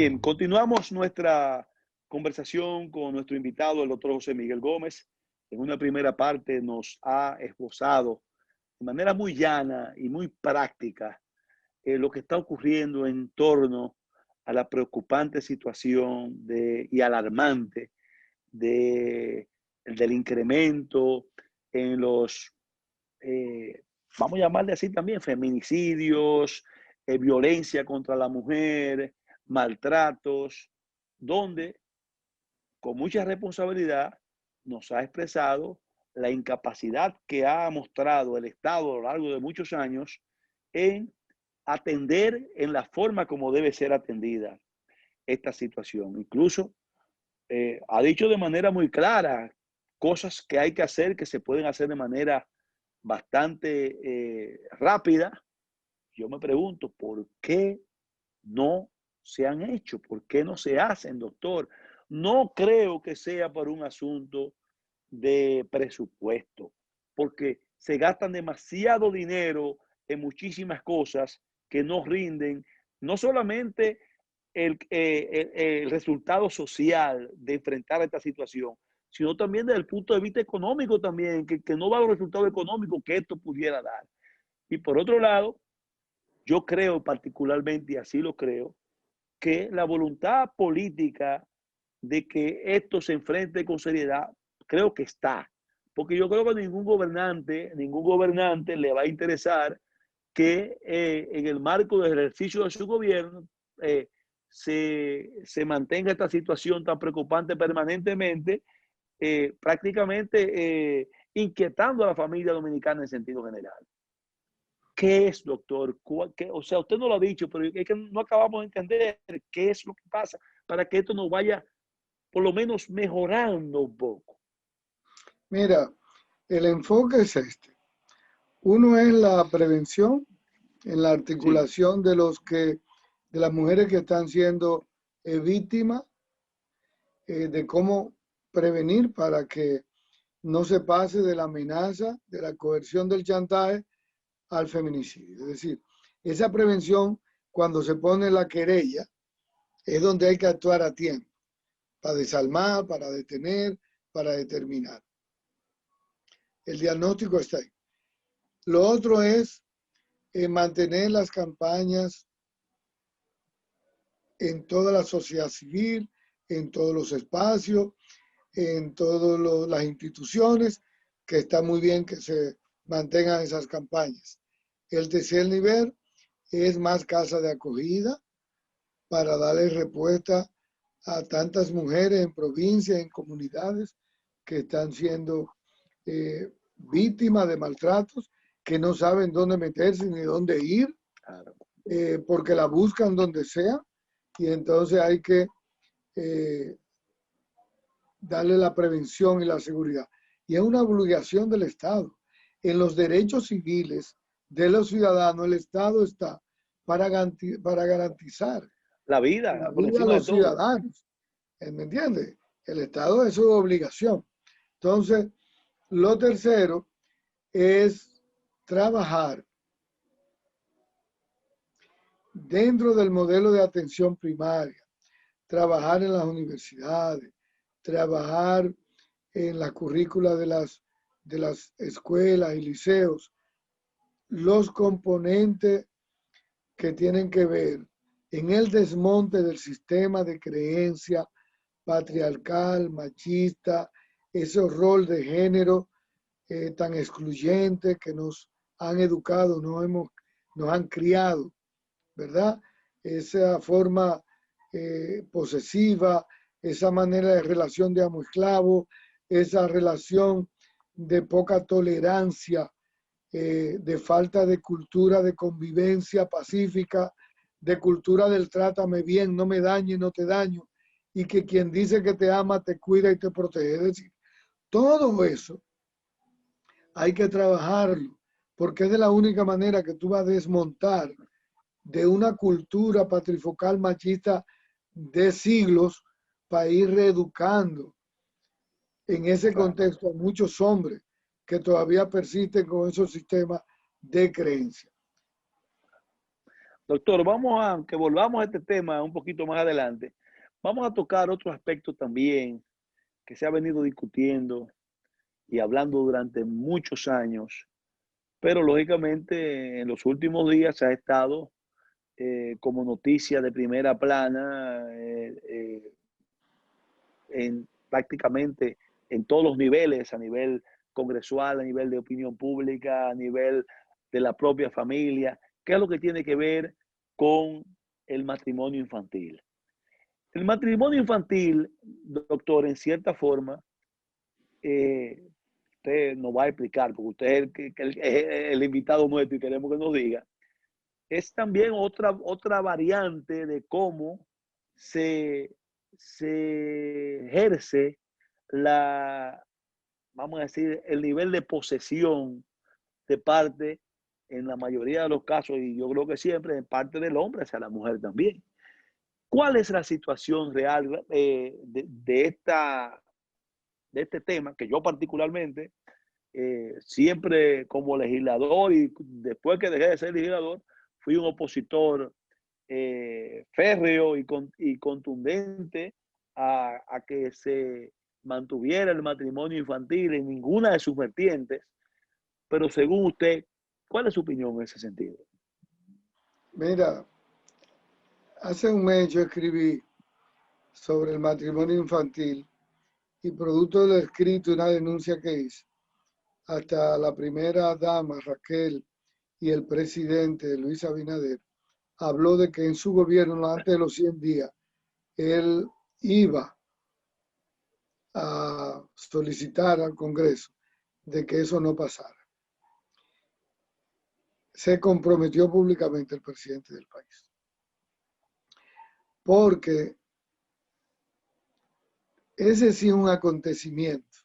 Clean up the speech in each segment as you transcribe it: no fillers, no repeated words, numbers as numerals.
Bien, continuamos nuestra conversación con nuestro invitado, el doctor José Miguel Gómez. En una primera parte nos ha esbozado de manera muy llana y muy práctica lo que está ocurriendo en torno a la preocupante situación y alarmante del incremento en los, vamos a llamarle así también, feminicidios, violencia contra la mujer, maltratos, donde con mucha responsabilidad nos ha expresado la incapacidad que ha mostrado el Estado a lo largo de muchos años en atender en la forma como debe ser atendida esta situación. Incluso ha dicho de manera muy clara cosas que hay que hacer, que se pueden hacer de manera bastante rápida. Yo me pregunto, ¿por qué no se han hecho? ¿Por qué no se hacen, doctor? No creo que sea por un asunto de presupuesto, porque se gastan demasiado dinero en muchísimas cosas que no rinden, no solamente el resultado social de enfrentar esta situación, sino también desde el punto de vista económico también, que no va a los resultados económicos que esto pudiera dar. Y por otro lado, yo creo particularmente, y así lo creo, que la voluntad política de que esto se enfrente con seriedad, creo que está. Porque yo creo que ningún gobernante le va a interesar que en el marco del ejercicio de su gobierno se mantenga esta situación tan preocupante permanentemente, prácticamente inquietando a la familia dominicana en sentido general. ¿Qué es, doctor? O sea, usted no lo ha dicho, pero es que no acabamos de entender qué es lo que pasa para que esto nos vaya por lo menos mejorando un poco. Mira, el enfoque es este. Uno es la prevención en la articulación de las mujeres que están siendo víctimas, de cómo prevenir para que no se pase de la amenaza, de la coerción, del chantaje al feminicidio. Es decir, esa prevención, cuando se pone la querella, es donde hay que actuar a tiempo, para desarmar, para detener, para determinar. El diagnóstico está ahí. Lo otro es mantener las campañas en toda la sociedad civil, en todos los espacios, en todas las instituciones, que está muy bien que se mantengan esas campañas. El tercer nivel es más casa de acogida para darle respuesta a tantas mujeres en provincias, en comunidades que están siendo víctimas de maltratos, que no saben dónde meterse ni dónde ir, porque la buscan donde sea, y entonces hay que darle la prevención y la seguridad. Y es una obligación del Estado. En los derechos civiles de los ciudadanos, el Estado está para garantizar la vida a los ciudadanos. ¿Me entiendes? El Estado es su obligación. Entonces, lo tercero es trabajar dentro del modelo de atención primaria, trabajar en las universidades, trabajar en la currícula de las escuelas y liceos, los componentes que tienen que ver en el desmonte del sistema de creencia patriarcal, machista, ese rol de género tan excluyente que nos han educado, nos han criado, ¿verdad? Esa forma posesiva, esa manera de relación de amo-esclavo, esa relación de poca tolerancia, de falta de cultura de convivencia pacífica, de cultura del trátame bien, no me dañe, no te daño, y que quien dice que te ama te cuida y te protege. Es decir, todo eso hay que trabajarlo, porque es de la única manera que tú vas a desmontar de una cultura patrifocal machista de siglos para ir reeducando en ese contexto a muchos hombres que todavía persisten con esos sistemas de creencia. Doctor, vamos a, que volvamos a este tema un poquito más adelante. Vamos a tocar otro aspecto también que se ha venido discutiendo y hablando durante muchos años, pero lógicamente en los últimos días se ha estado como noticia de primera plana en prácticamente en todos los niveles, a nivel congresual, a nivel de opinión pública, a nivel de la propia familia, qué es lo que tiene que ver con el matrimonio infantil. El matrimonio infantil, doctor, en cierta forma, usted nos va a explicar, porque usted es el invitado nuestro y queremos que nos diga, es también otra variante de cómo se ejerce la, vamos a decir, el nivel de posesión de parte, en la mayoría de los casos, y yo creo que siempre, de parte del hombre hacia la mujer también. ¿Cuál es la situación real de este tema? Que yo particularmente, siempre como legislador y después que dejé de ser legislador, fui un opositor férreo y contundente a que se mantuviera el matrimonio infantil en ninguna de sus vertientes, pero según usted, ¿cuál es su opinión en ese sentido? Mira, hace un mes yo escribí sobre el matrimonio infantil y producto del escrito y una denuncia que hice, hasta la primera dama, Raquel, y el presidente, Luis Abinader, habló de que en su gobierno, antes de los 100 días, él iba a solicitar al Congreso de que eso no pasara. Se comprometió públicamente el presidente del país. Porque ese sí es un acontecimiento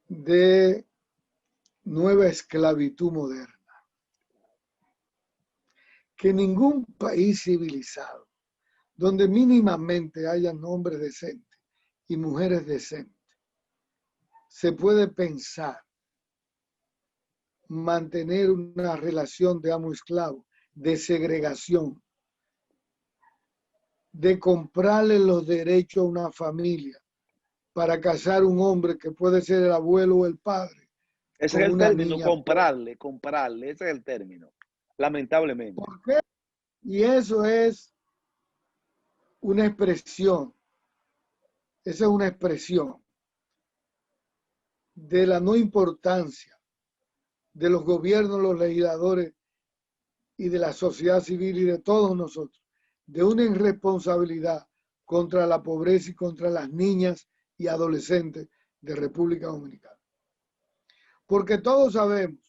de nueva esclavitud moderna, que ningún país civilizado, donde mínimamente haya hombres decentes y mujeres decentes, se puede pensar mantener una relación de amo-esclavo, de segregación, de comprarle los derechos a una familia para casar un hombre que puede ser el abuelo o el padre Ese con es el una término, niña. comprarle, ese es el término, lamentablemente. ¿Por qué? Y eso es una expresión, esa es una expresión de la no importancia de los gobiernos, los legisladores y de la sociedad civil y de todos nosotros, de una irresponsabilidad contra la pobreza y contra las niñas y adolescentes de República Dominicana. Porque todos sabemos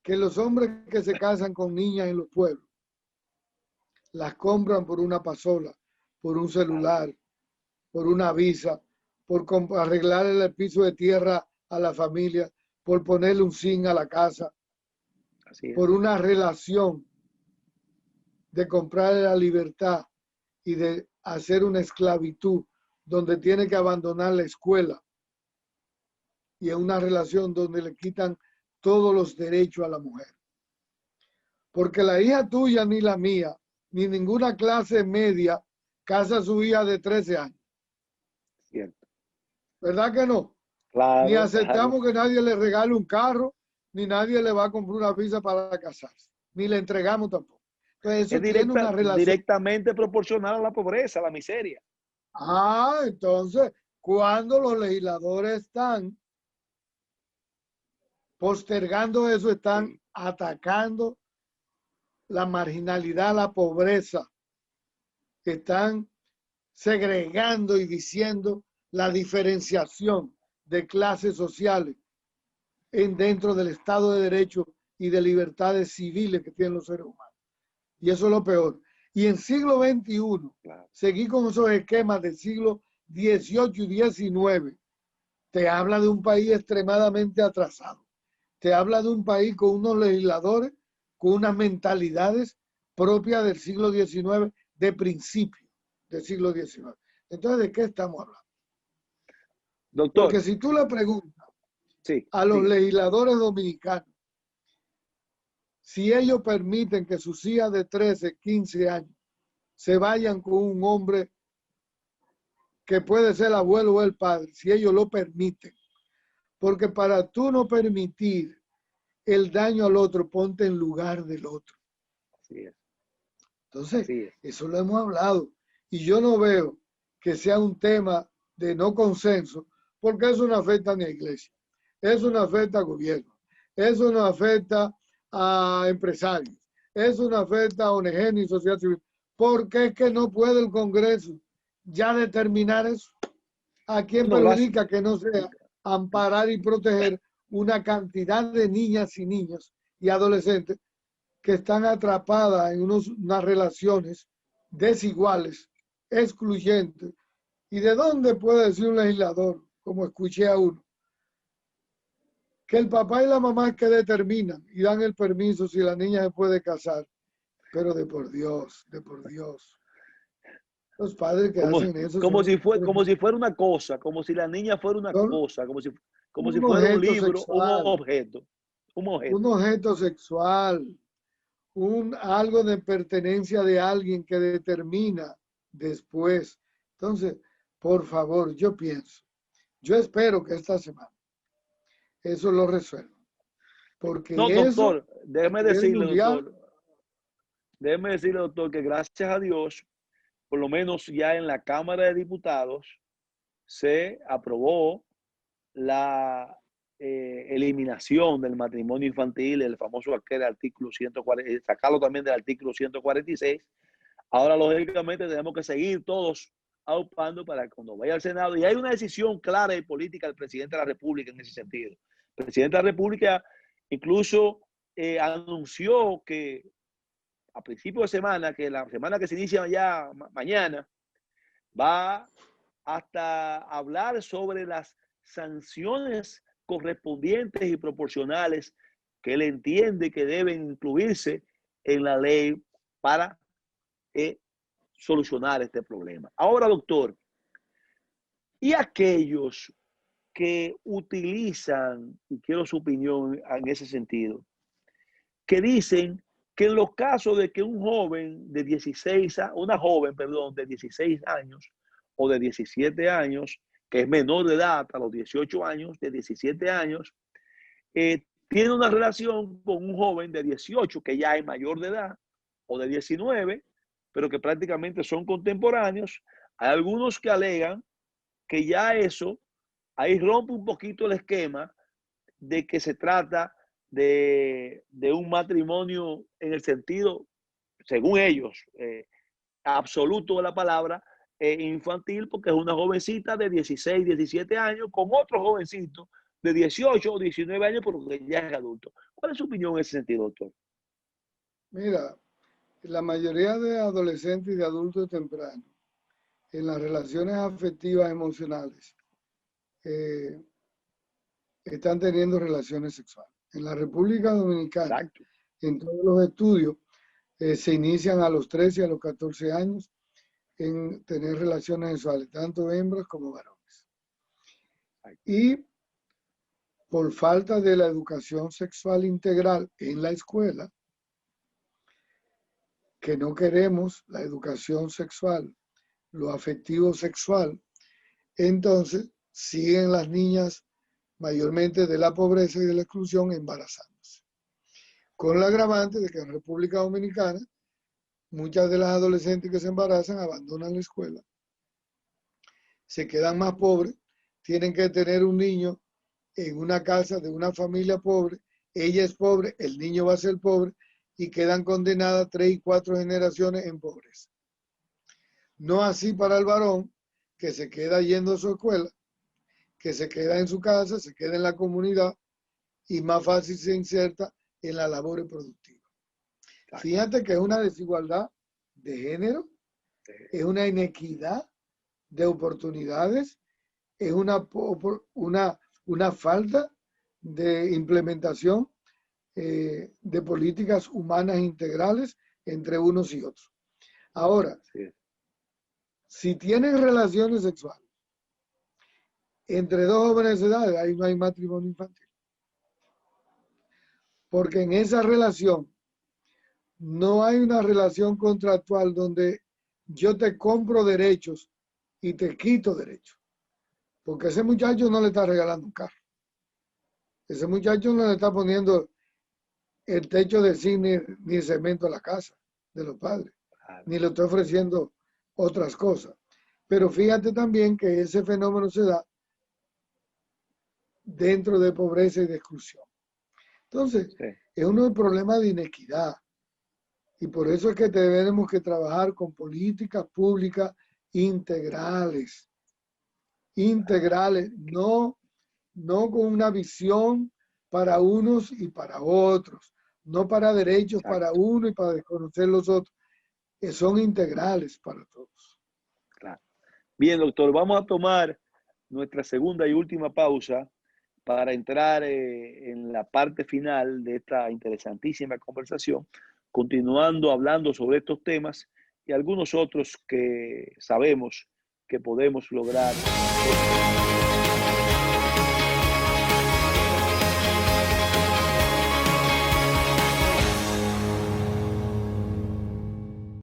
que los hombres que se casan con niñas en los pueblos las compran por una pasola, por un celular, por una visa, por arreglar el piso de tierra a la familia, por ponerle un zinc a la casa, por una relación de comprarle la libertad y de hacer una esclavitud donde tiene que abandonar la escuela y en una relación donde le quitan todos los derechos a la mujer. Porque la hija tuya ni la mía, ni ninguna clase media casa a su hija de 13 años. Cierto. ¿Verdad que no? Claro, Ni aceptamos claro. que nadie le regale un carro, ni nadie le va a comprar una visa para casarse. Ni le entregamos tampoco. Entonces eso tiene una relación. Directamente proporcional a la pobreza, a la miseria. Entonces, cuando los legisladores están postergando eso, están atacando la marginalidad, la pobreza, están segregando y diciendo la diferenciación de clases sociales dentro del Estado de Derecho y de libertades civiles que tienen los seres humanos. Y eso es lo peor. Y en siglo XXI, seguir con esos esquemas del siglo XVIII y XIX, te habla de un país extremadamente atrasado. Te habla de un país con unos legisladores, con unas mentalidades propias del siglo XIX, de principio del siglo XIX. Entonces, ¿de qué estamos hablando? Doctor. Porque si tú le preguntas sí, a los legisladores dominicanos si ellos permiten que sus hijas de 13, 15 años se vayan con un hombre que puede ser el abuelo o el padre, si ellos lo permiten. Porque para tú no permitir el daño al otro, ponte en lugar del otro. Así es. Entonces, Así es. eso lo hemos hablado. Y yo no veo que sea un tema de no consenso, porque eso no afecta a la iglesia, eso no afecta al gobierno, eso no afecta a empresarios, eso no afecta a ONG ni sociedad civil. ¿Por qué es que no puede el Congreso ya determinar eso? ¿A quién No, gracias. perjudica que no sea amparar y proteger una cantidad de niñas y niños y adolescentes que están atrapadas en unas relaciones desiguales, excluyentes? ¿Y de dónde puede decir un legislador, como escuché a uno, que el papá y la mamá es que determinan y dan el permiso si la niña se puede casar? Pero de por Dios, de por Dios. Los padres que Como, hacen eso son, como si fuera una cosa, como si la niña fuera una son cosa, como si un fuera un objeto libro, un sexual, objeto. Un un objeto. objeto sexual, algo de pertenencia de alguien que determina después. Entonces, por favor, yo espero que esta semana eso lo resuelva, No, porque eso doctor, a nivel mundial, déjeme decirle, doctor, que gracias a Dios, por lo menos ya en la Cámara de Diputados, se aprobó la eliminación del matrimonio infantil, el famoso aquel artículo 140, sacarlo también del artículo 146. Ahora, lógicamente, tenemos que seguir todos aupando para que cuando vaya al Senado, y hay una decisión clara y política del presidente de la República en ese sentido. El presidente de la República incluso anunció que a principio de semana, que la semana que se inicia ya mañana, va hasta hablar sobre las sanciones correspondientes y proporcionales que él entiende que deben incluirse en la ley para solucionar este problema. Ahora, doctor, ¿y aquellos que utilizan, y quiero su opinión en ese sentido, que dicen que en los casos de que un joven de 16, una joven, perdón, de 16 años o de 17 años, que es menor de edad a los 18 años, de 17 años, tiene una relación con un joven de 18 que ya es mayor de edad, o de 19, pero que prácticamente son contemporáneos? Hay algunos que alegan que ya eso, ahí rompe un poquito el esquema de que se trata de un matrimonio en el sentido, según ellos, absoluto de la palabra, infantil, porque es una jovencita de 16, 17 años con otro jovencito de 18 o 19 años, porque ya es adulto. ¿Cuál es su opinión en ese sentido, doctor? mira, la mayoría de adolescentes y de adultos tempranos en las relaciones afectivas emocionales eh, están teniendo relaciones sexuales. En la República Dominicana, Exacto. en todos los estudios, se inician a los 13 y a los 14 años en tener relaciones sexuales, tanto hembras como varones. Y por falta de la educación sexual integral en la escuela, que no queremos la educación sexual, lo afectivo sexual, entonces siguen las niñas mayormente de la pobreza y de la exclusión embarazándose. Con el agravante de que en República Dominicana muchas de las adolescentes que se embarazan abandonan la escuela, se quedan más pobres, tienen que tener un niño en una casa de una familia pobre, ella es pobre, el niño va a ser pobre y quedan condenadas 3 y 4 generaciones en pobreza. No así para el varón que se queda yendo a su escuela, que se queda en su casa, se queda en la comunidad y más fácil se inserta en la labor productiva. Fíjate que es una desigualdad de género, es una inequidad de oportunidades, es una falta de implementación de políticas humanas integrales entre unos y otros. Ahora, si tienen relaciones sexuales entre dos jóvenes de edad, ahí no hay matrimonio infantil. Porque en esa relación no hay una relación contractual donde yo te compro derechos y te quito derechos. Porque ese muchacho no le está regalando un carro. Ese muchacho no le está poniendo el techo de zinc ni cemento a la casa de los padres, ni le está ofreciendo otras cosas. Pero fíjate también que ese fenómeno se da dentro de pobreza y de exclusión. Entonces, Sí. es un problema de inequidad. Y por eso es que tenemos que trabajar con políticas públicas integrales. Integrales, no con una visión para unos y para otros, no para derechos para Exacto. uno y para desconocer los otros, que son integrales para todos. Claro. Bien, doctor, vamos a tomar nuestra segunda y última pausa para entrar en la parte final de esta interesantísima conversación, continuando hablando sobre estos temas y algunos otros que sabemos que podemos lograr.